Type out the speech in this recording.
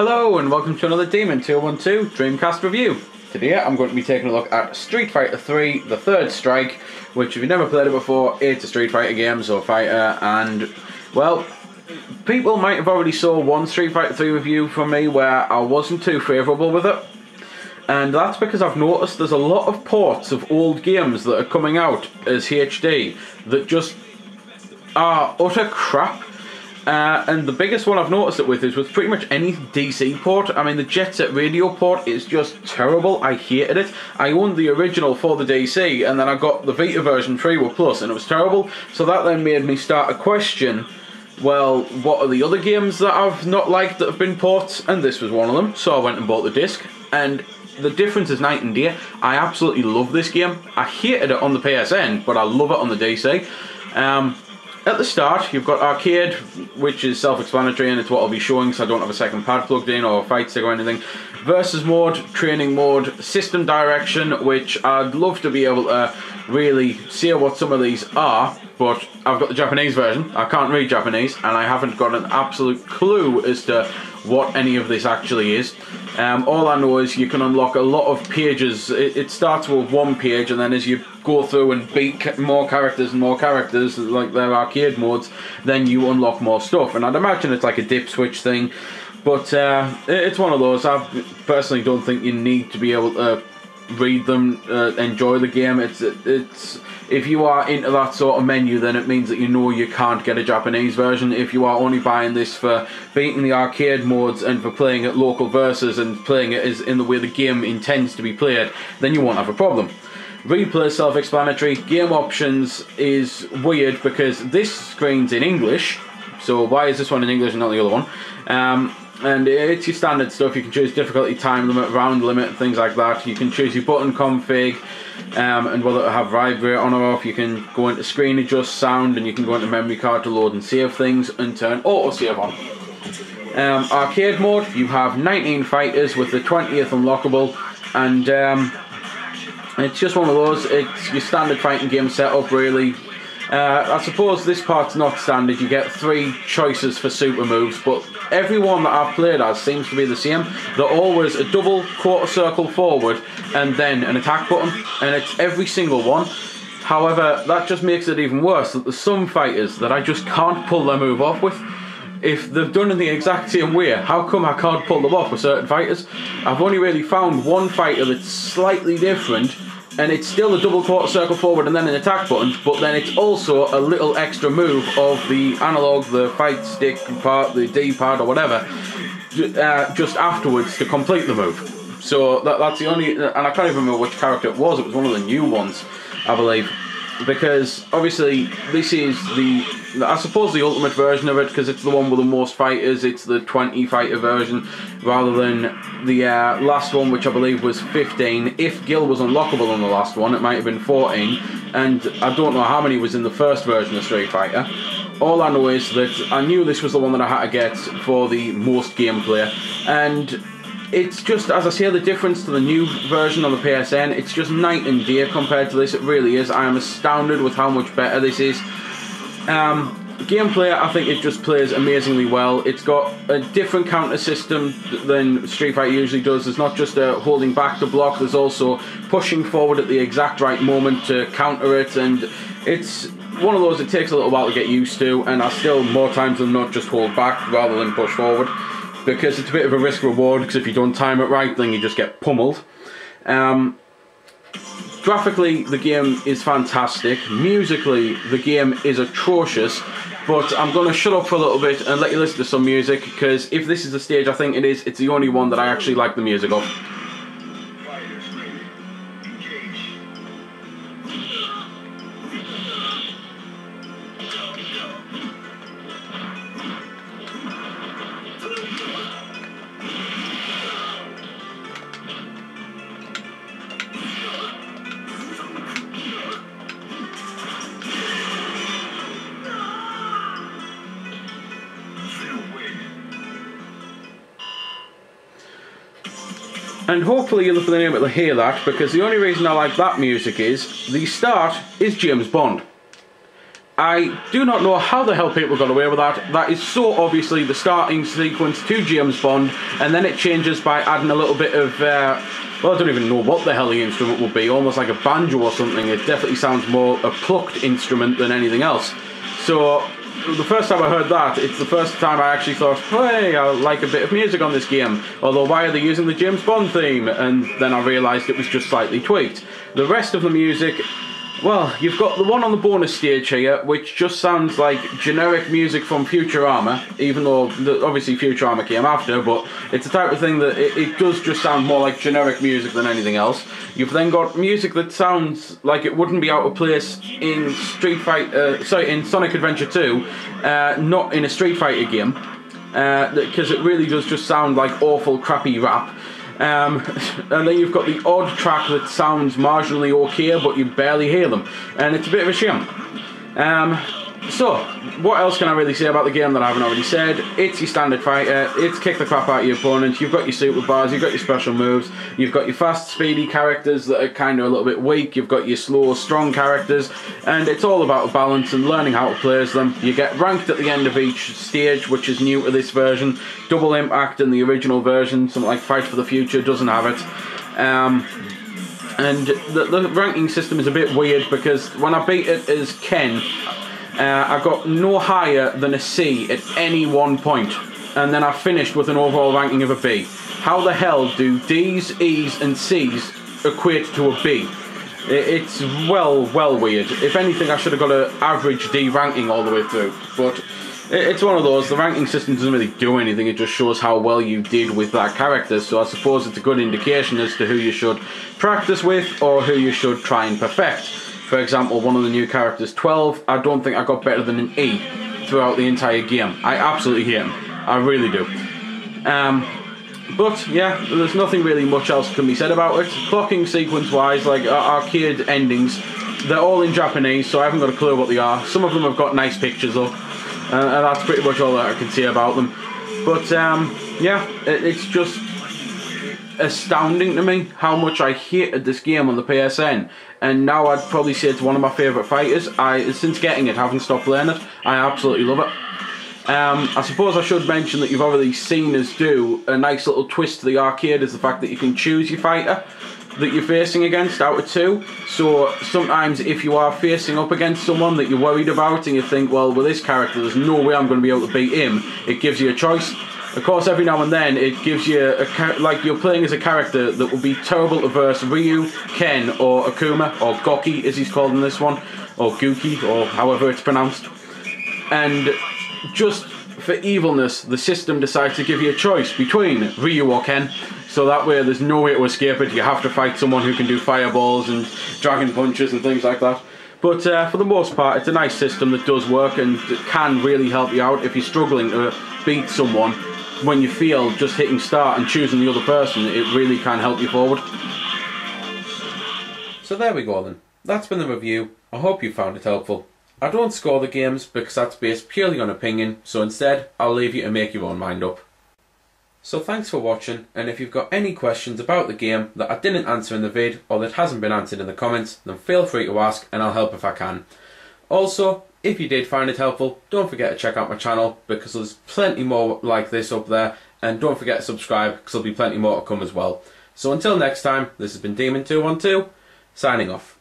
Hello and welcome to another Demon 212 Dreamcast review. Today I'm going to be taking a look at Street Fighter III, The Third Strike, which if you've never played it before, it's a Street Fighter game, so fighter, and well, people might have already saw one Street Fighter III review from me where I wasn't too favourable with it. And that's because I've noticed there's a lot of ports of old games that are coming out as HD that just are utter crap. And the biggest one I've noticed it with is with pretty much any DC port. I mean, the Jet Set Radio port is just terrible. I hated it. I owned the original for the DC, and then I got the Vita version free with Plus, and it was terrible. So that then made me start to question, well, what are the other games that I've not liked that have been ports? And this was one of them. So I went and bought the disc, and the difference is night and day. I absolutely love this game. I hated it on the PSN, but I love it on the DC. At the start, you've got arcade, which is self-explanatory, and it's what I'll be showing because I don't have a second pad plugged in or a fight stick or anything. Versus mode, training mode, system direction, which I'd love to be able to really see what some of these are, but I've got the Japanese version. I can't read Japanese, and I haven't got an absolute clue as to what any of this actually is. All I know is you can unlock a lot of pages. It starts with one page, and then as you go through and beat more characters and more characters, like their arcade modes, then you unlock more stuff. And I'd imagine it's like a dip switch thing, but it's one of those. I personally don't think you need to be able to read them, enjoy the game. It's if you are into that sort of menu, then it means that you know you can't get a Japanese version. If you are only buying this for beating the arcade modes and for playing at local versus and playing it as in the way the game intends to be played, then you won't have a problem. Replay is self-explanatory. Game options is weird because this screen's in English, so why is this one in English and not the other one? And it's your standard stuff. You can choose difficulty, time limit, round limit, things like that. You can choose your button config, and whether to have vibrate on or off. You can go into screen adjust sound, and you can go into memory card to load and save things, and turn auto save on. Arcade mode, you have 19 fighters with the 20th unlockable, and it's just one of those. It's your standard fighting game setup, really. I suppose this part's not standard. You get 3 choices for super moves, but every one that I've played as seems to be the same. They're always a double quarter circle forward and then an attack button, and it's every single one. However, that just makes it even worse that there's some fighters that I just can't pull their move off with. If they've done it the exact same way, how come I can't pull them off with certain fighters? I've only really found one fighter that's slightly different, and it's still a double quarter circle forward and then an attack button, but then it's also a little extra move of the analog, the fight stick part, the D-pad or whatever, just afterwards to complete the move. So that's the only, and I can't even remember which character it was one of the new ones, I believe, because obviously this is I suppose the ultimate version of it, because it's the one with the most fighters. It's the 20 fighter version rather than the last one, which I believe was 15. If Gil was unlockable on the last one, it might have been 14, and I don't know how many was in the first version of Street Fighter. All I know is that I knew this was the one that I had to get for the most gameplay, and it's just, as I say, the difference to the new version on the PSN, it's just night and day compared to this. It really is. I am astounded with how much better this is. Gameplay, I think it just plays amazingly well. It's got a different counter system than Street Fighter usually does. There's not just holding back to block, there's also pushing forward at the exact right moment to counter it, and it's one of those it takes a little while to get used to, and I still more times than not just hold back rather than push forward, because it's a bit of a risk reward, because if you don't time it right then you just get pummeled. Graphically, the game is fantastic. Musically, the game is atrocious. But I'm going to shut up for a little bit and let you listen to some music, because if this is the stage I think it is, it's the only one that I actually like the music of. And hopefully you'll be able to hear that, because the only reason I like that music is the start is James Bond. I do not know how the hell people got away with that. That is so obviously the starting sequence to James Bond, and then it changes by adding a little bit of, well, I don't even know what the hell the instrument would be, almost like a banjo or something. It definitely sounds more a plucked instrument than anything else. So, the first time I heard that, it's the first time I actually thought, hey, I like a bit of music on this game. Although, why are they using the James Bond theme? And then I realised it was just slightly tweaked. The rest of the music, well, you've got the one on the bonus stage here, which just sounds like generic music from Futurama, even though obviously Futurama came after, but it's the type of thing that it does just sound more like generic music than anything else. You've then got music that sounds like it wouldn't be out of place in in Sonic Adventure 2, not in a Street Fighter game, because it really does just sound like awful, crappy rap. And then you've got the odd track that sounds marginally okay, but you barely hear them, and it's a bit of a shame. So, what else can I really say about the game that I haven't already said? It's your standard fighter, it's kick the crap out of your opponent, you've got your super bars, you've got your special moves, you've got your fast, speedy characters that are kind of a little bit weak, you've got your slow, strong characters, and it's all about balance and learning how to play as them. You get ranked at the end of each stage, which is new to this version. Double Impact in the original version, something like Fight for the Future, doesn't have it. And the ranking system is a bit weird, because when I beat it as Ken, I got no higher than a C at any one point, and then I finished with an overall ranking of a B. How the hell do D's, E's and C's equate to a B? It's well weird. If anything, I should have got an average D ranking all the way through, but it's one of those. The ranking system doesn't really do anything, it just shows how well you did with that character, so I suppose it's a good indication as to who you should practice with or who you should try and perfect. For example, one of the new characters, 12, I don't think I got better than an E throughout the entire game. I absolutely hate him. I really do. But, yeah, there's nothing really much else can be said about it. Clocking sequence-wise, like arcade endings, they're all in Japanese, so I haven't got a clue what they are. Some of them have got nice pictures, though. And that's pretty much all that I can say about them. But, yeah, it's just astounding to me how much I hated this game on the PSN, and now I'd probably say it's one of my favourite fighters. Since getting it, haven't stopped playing it. I absolutely love it. I suppose I should mention that you've already seen us do a nice little twist to the arcade, is the fact that you can choose your fighter that you're facing against out of 2. So sometimes if you are facing up against someone that you're worried about and you think, well, with this character there's no way I'm going to be able to beat him, it gives you a choice. Of course, every now and then it gives you like you're playing as a character that will be terrible to verse Ryu, Ken, or Akuma, or Goki as he's called in this one, or Guki, or however it's pronounced. And just for evilness, the system decides to give you a choice between Ryu or Ken, so that way there's no way to escape it. You have to fight someone who can do fireballs and dragon punches and things like that. But for the most part, it's a nice system that does work and can really help you out if you're struggling to beat someone. When you feel just hitting start and choosing the other person, it really can help you forward. So there we go then. That's been the review. I hope you found it helpful. I don't score the games because that's based purely on opinion, so instead I'll leave you to make your own mind up. So thanks for watching, and if you've got any questions about the game that I didn't answer in the vid or that hasn't been answered in the comments, then feel free to ask and I'll help if I can. Also, if you did find it helpful, don't forget to check out my channel because there's plenty more like this up there, and don't forget to subscribe because there'll be plenty more to come as well. So until next time, this has been Demon212, signing off.